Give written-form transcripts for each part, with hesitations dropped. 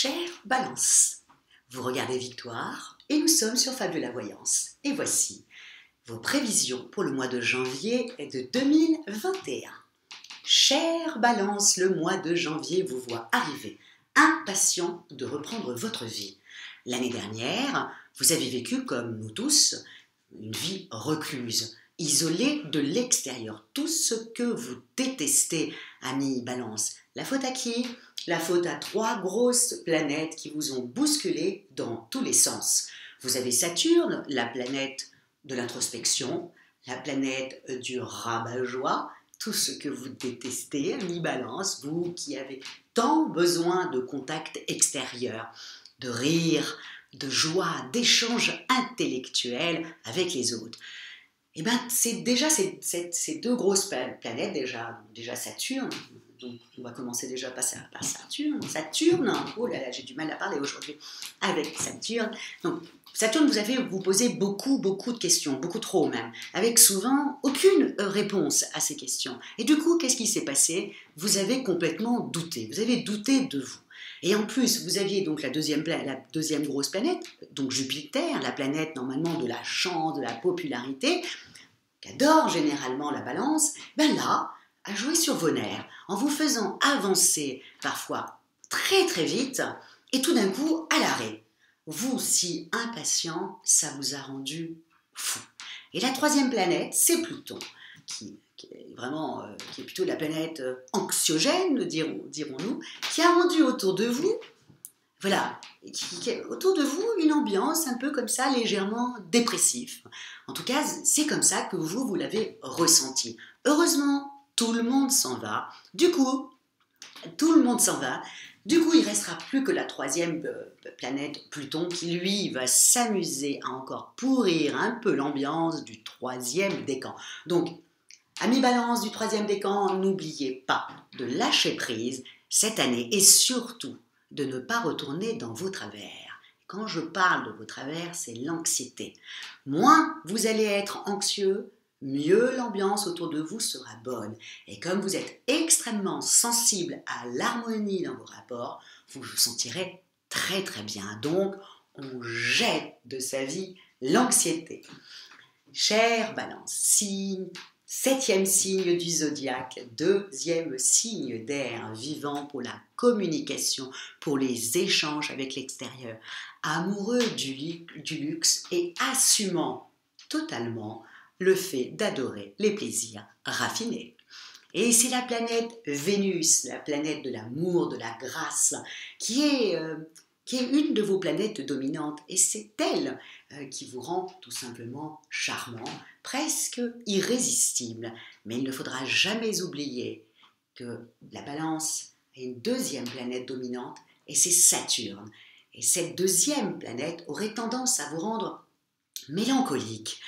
Chère Balance, vous regardez Victoire et nous sommes sur Fable de la Voyance. Et voici vos prévisions pour le mois de janvier de 2021. Chère Balance, le mois de janvier vous voit arriver, impatient de reprendre votre vie. L'année dernière, vous avez vécu, comme nous tous, une vie recluse, isolée de l'extérieur. Tout ce que vous détestez, amis Balance. La faute à qui ? La faute à 3 grosses planètes qui vous ont bousculé dans tous les sens. Vous avez Saturne, la planète de l'introspection, la planète du rabat-joie, tout ce que vous détestez, amis Balance, vous qui avez tant besoin de contact extérieur, de rire, de joie, d'échanges intellectuels avec les autres. Et bien, c'est déjà ces 2 grosses planètes, déjà Saturne, donc on va commencer déjà par Saturne. Saturne, oh là là, j'ai du mal à parler aujourd'hui avec Saturne. Donc, Saturne, vous avez vous posez beaucoup de questions, beaucoup trop même, avec souvent aucune réponse à ces questions. Et du coup, qu'est-ce qui s'est passé ? Vous avez complètement douté, vous avez douté de vous. Et en plus, vous aviez donc la deuxième grosse planète, donc Jupiter, la planète normalement de la chance, de la popularité, qu'adore généralement la Balance, ben là, à jouer sur vos nerfs, en vous faisant avancer parfois très vite, et tout d'un coup à l'arrêt. Vous, si impatient, ça vous a rendu fou. Et la 3e planète, c'est Pluton, qui est plutôt la planète anxiogène, dirons-nous, qui a rendu autour de vous, voilà, qui a autour de vous une ambiance un peu comme ça, légèrement dépressive. En tout cas, c'est comme ça que vous l'avez ressenti. Heureusement, tout le monde s'en va. Du coup, il ne restera plus que la 3e planète, Pluton, qui lui va s'amuser à encore pourrir un peu l'ambiance du 3e décan. Donc, amis Balance du 3e décan, n'oubliez pas de lâcher prise cette année et surtout de ne pas retourner dans vos travers. Quand je parle de vos travers, c'est l'anxiété. Moins vous allez être anxieux, mieux l'ambiance autour de vous sera bonne. Et comme vous êtes extrêmement sensible à l'harmonie dans vos rapports, vous vous sentirez très bien. Donc, on jette de sa vie l'anxiété. Chère Balance, 7e signe du zodiaque, 2e signe d'air, vivant pour la communication, pour les échanges avec l'extérieur, amoureux du luxe et assumant totalement le fait d'adorer les plaisirs raffinés. Et c'est la planète Vénus, la planète de l'amour, de la grâce, qui est une de vos planètes dominantes. Et c'est elle qui vous rend tout simplement charmant, presque irrésistible. Mais il ne faudra jamais oublier que la Balance a une 2e planète dominante, et c'est Saturne. Et cette 2e planète aurait tendance à vous rendre mélancolique.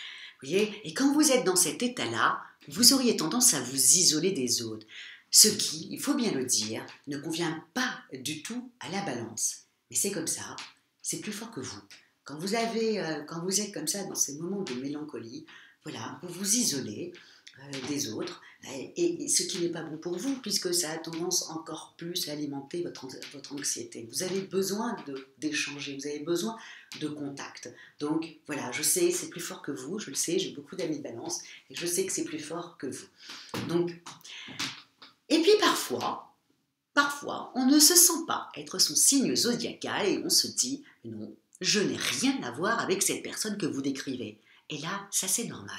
Vous voyez ? Et quand vous êtes dans cet état-là, vous auriez tendance à vous isoler des autres. Ce qui, il faut bien le dire, ne convient pas du tout à la Balance. Mais c'est comme ça, c'est plus fort que vous. Quand vous êtes comme ça dans ces moments de mélancolie, voilà, vous vous isolez des autres, et ce qui n'est pas bon pour vous, puisque ça a tendance encore plus à alimenter votre anxiété. Vous avez besoin d'échanger, vous avez besoin de contact. Donc voilà, je sais, c'est plus fort que vous, je le sais, j'ai beaucoup d'amis de Balance, et je sais que c'est plus fort que vous. Donc, et puis parfois, on ne se sent pas être son signe zodiacal et on se dit « Non, je n'ai rien à voir avec cette personne que vous décrivez ». Et là, ça c'est normal.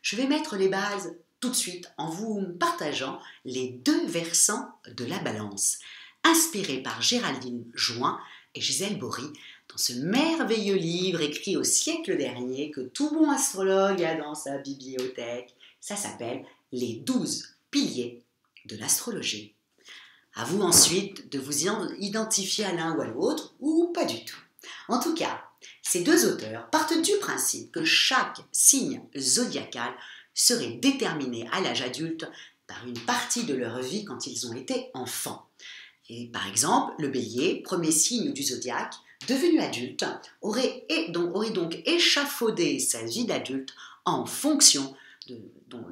Je vais mettre les bases tout de suite en vous partageant les 2 versants de la Balance, inspirés par Géraldine Join et Gisèle Bory, dans ce merveilleux livre écrit au siècle dernier que tout bon astrologue a dans sa bibliothèque. Ça s'appelle « Les 12 piliers de l'astrologie ». À vous ensuite de vous identifier à l'un ou à l'autre, ou pas du tout. En tout cas, ces 2 auteurs partent du principe que chaque signe zodiacal serait déterminé à l'âge adulte par une partie de leur vie quand ils ont été enfants. Et par exemple, le Bélier, 1er signe du zodiaque, devenu adulte, aurait donc échafaudé sa vie d'adulte en fonction de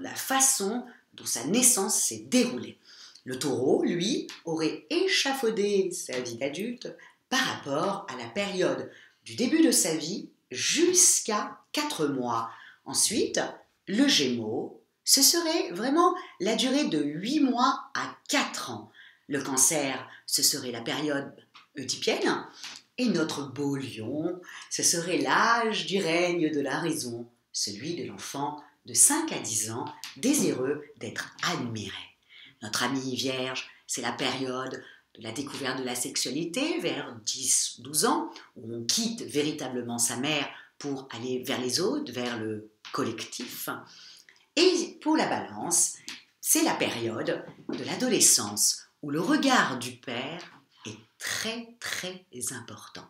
la façon dont sa naissance s'est déroulée. Le Taureau, lui, aurait échafaudé sa vie d'adulte par rapport à la période du début de sa vie jusqu'à 4 mois. Ensuite, le Gémeaux, ce serait vraiment la durée de 8 mois à 4 ans. Le Cancer, ce serait la période oedipienne. Et notre beau Lion, ce serait l'âge du règne de la raison, celui de l'enfant de 5 à 10 ans, désireux d'être admiré. Notre ami Vierge, c'est la période de la découverte de la sexualité vers 10-12 ans, où on quitte véritablement sa mère pour aller vers les autres, vers le collectif. Et pour la Balance, c'est la période de l'adolescence, où le regard du père est très très important.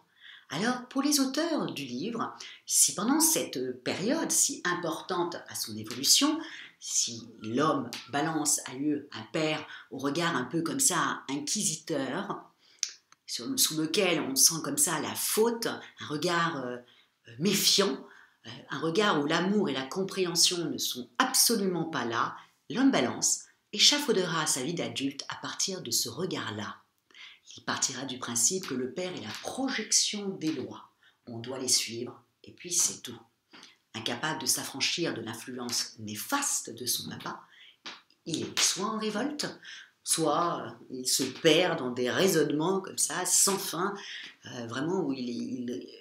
Alors, pour les auteurs du livre, si pendant cette période si importante à son évolution, si l'homme Balance a eu un père au regard un peu comme ça inquisiteur, sous lequel on sent comme ça la faute, un regard méfiant, un regard où l'amour et la compréhension ne sont absolument pas là, l'homme Balance échafaudera sa vie d'adulte à partir de ce regard-là. Il partira du principe que le père est la projection des lois. On doit les suivre, et puis c'est tout. Incapable de s'affranchir de l'influence néfaste de son papa, il est soit en révolte, soit il se perd dans des raisonnements comme ça, sans fin, vraiment où il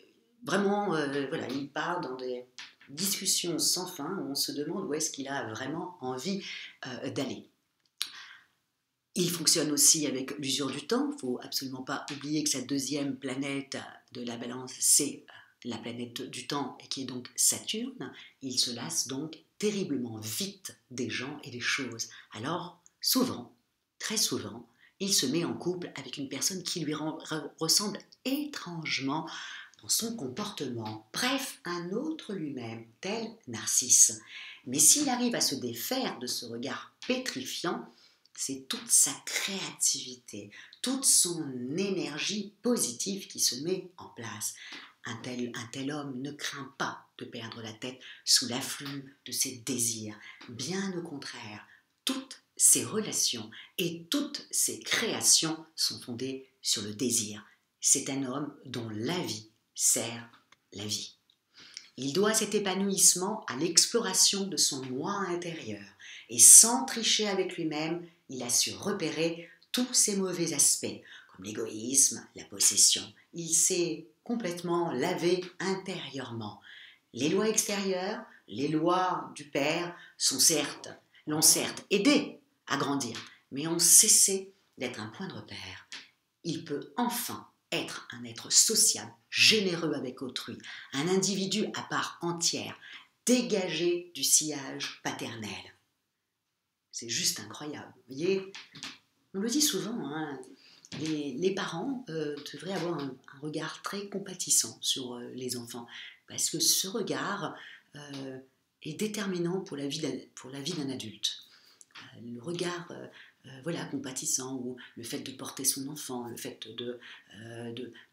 part dans des discussions sans fin, où on se demande où est-ce qu'il a vraiment envie d'aller. Il fonctionne aussi avec l'usure du temps. Il ne faut absolument pas oublier que sa deuxième planète de la Balance, c'est la planète du temps, et qui est donc Saturne. Il se lasse donc terriblement vite des gens et des choses. Alors, souvent, très souvent, il se met en couple avec une personne qui lui ressemble étrangement dans son comportement. Bref, un autre lui-même, tel Narcisse. Mais s'il arrive à se défaire de ce regard pétrifiant, c'est toute sa créativité, toute son énergie positive qui se met en place. Un tel homme ne craint pas de perdre la tête sous l'afflux de ses désirs. Bien au contraire, toutes ses relations et toutes ses créations sont fondées sur le désir. C'est un homme dont la vie sert la vie. Il doit cet épanouissement à l'exploration de son moi intérieur. Et sans tricher avec lui-même, il a su repérer tous ses mauvais aspects, comme l'égoïsme, la possession. Il s'est complètement lavé intérieurement. Les lois extérieures, les lois du père, l'ont certes aidé à grandir, mais ont cessé d'être un point de repère. Il peut enfin être un être sociable, généreux avec autrui, un individu à part entière, dégagé du sillage paternel. C'est juste incroyable. Vous voyez, on le dit souvent, hein, les parents devraient avoir un regard très compatissant sur les enfants, parce que ce regard est déterminant pour la vie d'un adulte. Le regard compatissant, ou le fait de porter son enfant, le fait de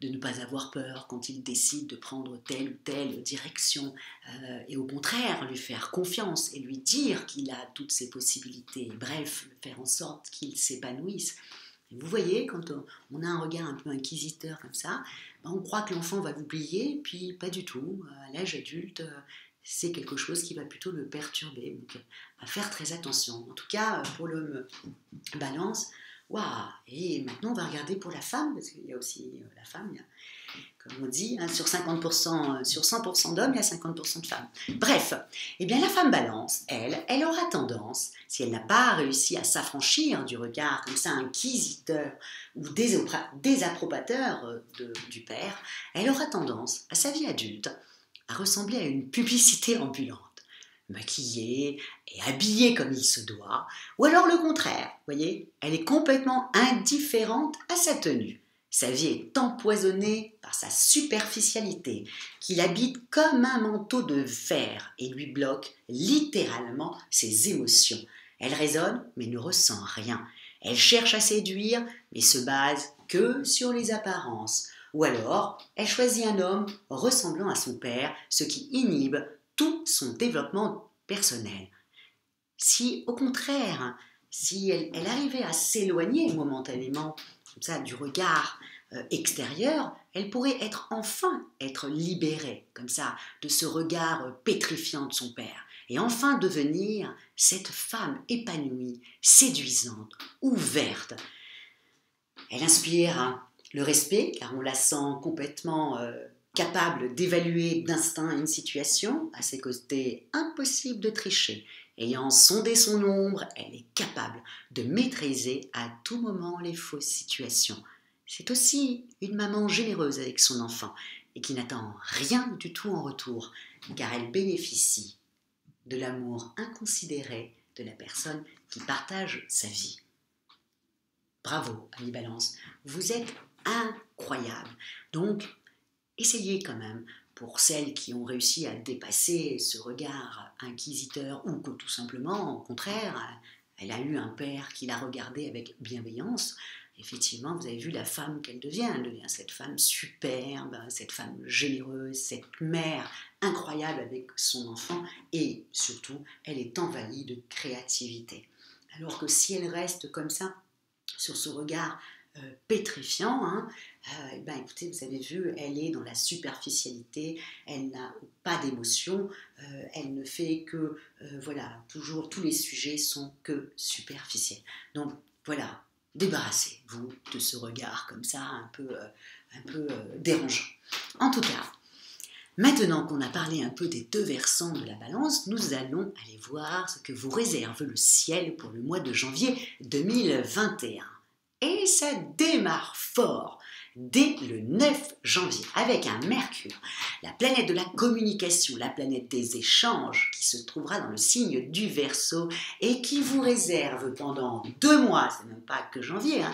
ne pas avoir peur quand il décide de prendre telle ou telle direction, et au contraire lui faire confiance et lui dire qu'il a toutes ses possibilités, bref, faire en sorte qu'il s'épanouisse. Et vous voyez, quand on a un regard un peu inquisiteur comme ça, on croit que l'enfant va l'oublier, puis pas du tout. À l'âge adulte, c'est quelque chose qui va plutôt le perturber. Donc, à faire très attention. En tout cas, pour le Balance, waouh. Et maintenant, on va regarder pour la femme, parce qu'il y a aussi la femme, comme on dit, hein, sur 100% d'hommes, il y a 50% de femmes. Bref, eh bien, la femme Balance, elle aura tendance, si elle n'a pas réussi à s'affranchir du regard comme ça inquisiteur ou désapprobateur du père, elle aura tendance, à sa vie adulte, à ressembler à une publicité ambulante, maquillée et habillée comme il se doit, ou alors le contraire, voyez, elle est complètement indifférente à sa tenue. Sa vie est empoisonnée par sa superficialité, qui l'habite comme un manteau de fer et lui bloque littéralement ses émotions. Elle raisonne mais ne ressent rien. Elle cherche à séduire mais se base que sur les apparences. Ou alors, elle choisit un homme ressemblant à son père, ce qui inhibe tout son développement personnel. Si, au contraire, si elle arrivait à s'éloigner momentanément comme ça, du regard extérieure, elle pourrait être libérée, comme ça, de ce regard pétrifiant de son père, et enfin devenir cette femme épanouie, séduisante, ouverte. Elle inspire le respect, car on la sent complètement capable d'évaluer d'instinct une situation, à ses côtés impossible de tricher. Ayant sondé son ombre, elle est capable de maîtriser à tout moment les fausses situations. C'est aussi une maman généreuse avec son enfant et qui n'attend rien du tout en retour, car elle bénéficie de l'amour inconsidéré de la personne qui partage sa vie. Bravo, Ami Balance, vous êtes incroyable. Donc, essayez quand même, pour celles qui ont réussi à dépasser ce regard inquisiteur ou que tout simplement, au contraire, elle a eu un père qui l'a regardée avec bienveillance. Effectivement, vous avez vu la femme qu'elle devient. Elle devient cette femme superbe, cette femme généreuse, cette mère incroyable avec son enfant et surtout, elle est envahie de créativité. Alors que si elle reste comme ça, sur ce regard pétrifiant, écoutez, vous avez vu, elle est dans la superficialité, elle n'a pas d'émotion, elle ne fait que, toujours tous les sujets sont que superficiels. Donc voilà, débarrassez-vous de ce regard comme ça, un peu dérangeant. En tout cas, maintenant qu'on a parlé un peu des deux versants de la balance, nous allons aller voir ce que vous réserve le ciel pour le mois de janvier 2021. Et ça démarre fort dès le 9 janvier avec un Mercure, la planète de la communication, la planète des échanges qui se trouvera dans le signe du Verseau et qui vous réserve pendant 2 mois, c'est même pas que janvier,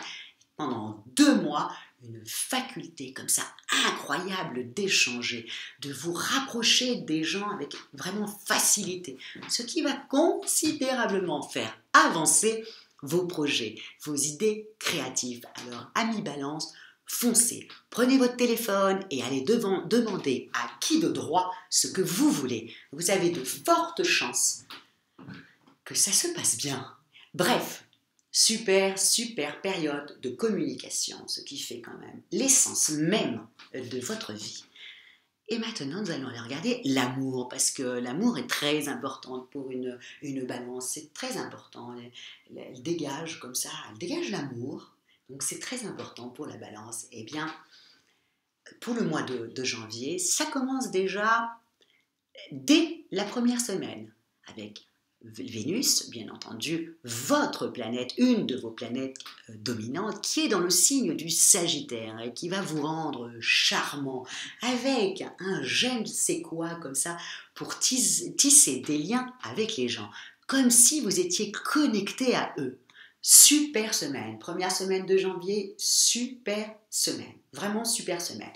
pendant 2 mois, une faculté comme ça incroyable d'échanger, de vous rapprocher des gens avec vraiment facilité, ce qui va considérablement faire avancer vos projets, vos idées créatives. Alors, Ami Balance, foncez, prenez votre téléphone et allez demander à qui de droit ce que vous voulez. Vous avez de fortes chances que ça se passe bien. Bref, super période de communication, ce qui fait quand même l'essence même de votre vie. Et maintenant, nous allons aller regarder l'amour, parce que l'amour est très important pour une balance, c'est très important. Elle dégage comme ça, elle dégage l'amour, donc c'est très important pour la balance. Eh bien, pour le mois de janvier, ça commence déjà dès la première semaine, avec Vénus, bien entendu, votre planète, une de vos planètes dominantes, qui est dans le signe du Sagittaire et qui va vous rendre charmant avec un je ne sais quoi comme ça pour tisser des liens avec les gens, comme si vous étiez connecté à eux. Super semaine, première semaine de janvier, super semaine, vraiment super semaine.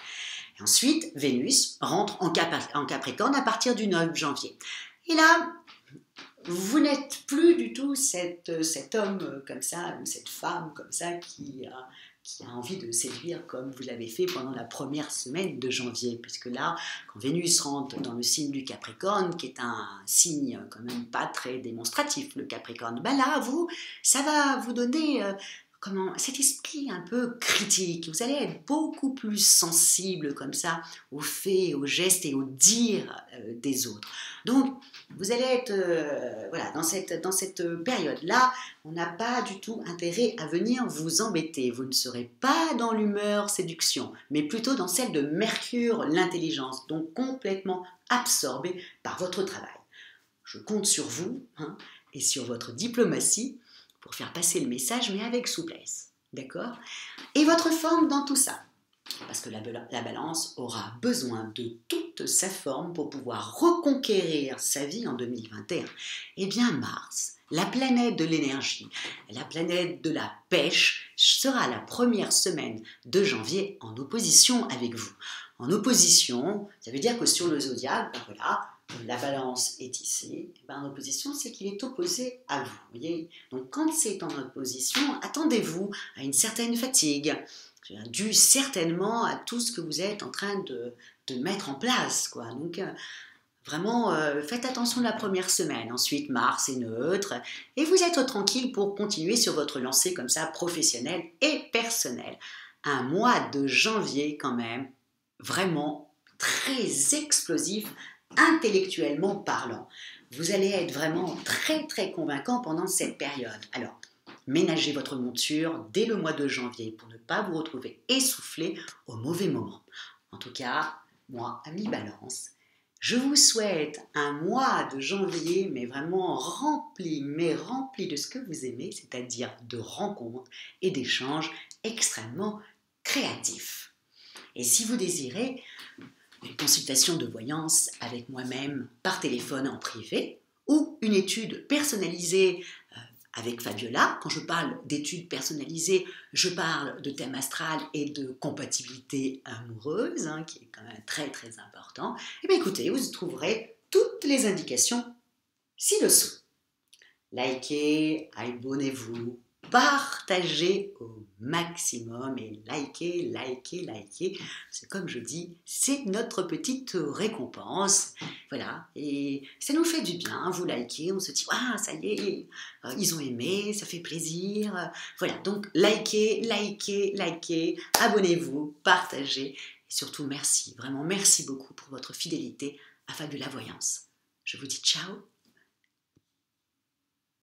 Et ensuite, Vénus rentre en Capricorne à partir du 9 janvier. Et là, vous n'êtes plus du tout cet homme comme ça, ou cette femme comme ça qui a envie de séduire comme vous l'avez fait pendant la première semaine de janvier, puisque là, quand Vénus rentre dans le signe du Capricorne, qui est un signe quand même pas très démonstratif, le Capricorne, là, ça va vous donner cet esprit un peu critique. Vous allez être beaucoup plus sensible comme ça aux faits, aux gestes et aux dires des autres. Donc, vous allez être dans cette période-là, on n'a pas du tout intérêt à venir vous embêter. Vous ne serez pas dans l'humeur séduction, mais plutôt dans celle de Mercure, l'intelligence, donc complètement absorbé par votre travail. Je compte sur vous et sur votre diplomatie pour faire passer le message, mais avec souplesse. D'accord ? Et votre forme dans tout ça ? Parce que la balance aura besoin de toute sa forme pour pouvoir reconquérir sa vie en 2021. Eh bien, Mars, la planète de l'énergie, la planète de la pêche, sera la première semaine de janvier en opposition avec vous. En opposition, ça veut dire que sur le zodiaque, la balance est ici, en opposition, c'est qu'il est opposé à vous. Voyez. Donc quand c'est en opposition, attendez-vous à une certaine fatigue, due certainement à tout ce que vous êtes en train de mettre en place. Donc vraiment, faites attention la première semaine. Ensuite, Mars est neutre et vous êtes tranquille pour continuer sur votre lancée comme ça, professionnelle et personnelle. un mois de janvier quand même vraiment très explosif, intellectuellement parlant. Vous allez être vraiment très très convaincant pendant cette période. Alors, ménagez votre monture dès le mois de janvier pour ne pas vous retrouver essoufflé au mauvais moment. En tout cas, moi, ami Balance, je vous souhaite un mois de janvier, mais vraiment rempli de ce que vous aimez, c'est-à-dire de rencontres et d'échanges extrêmement créatifs. Et si vous désirez une consultation de voyance avec moi-même par téléphone en privé ou une étude personnalisée avec Fabiola, quand je parle d'études personnalisées, je parle de thème astral et de compatibilité amoureuse, qui est quand même très très important. Eh bien écoutez, vous trouverez toutes les indications ci-dessous. Likez, abonnez-vous, partagez au maximum et likez. C'est comme je dis, c'est notre petite récompense. Voilà, et ça nous fait du bien, vous likez, on se dit, ah, ça y est, ils ont aimé, ça fait plaisir. Voilà, donc likez, abonnez-vous, partagez. Et surtout, merci, vraiment merci beaucoup pour votre fidélité à Fabiola Voyance. Je vous dis ciao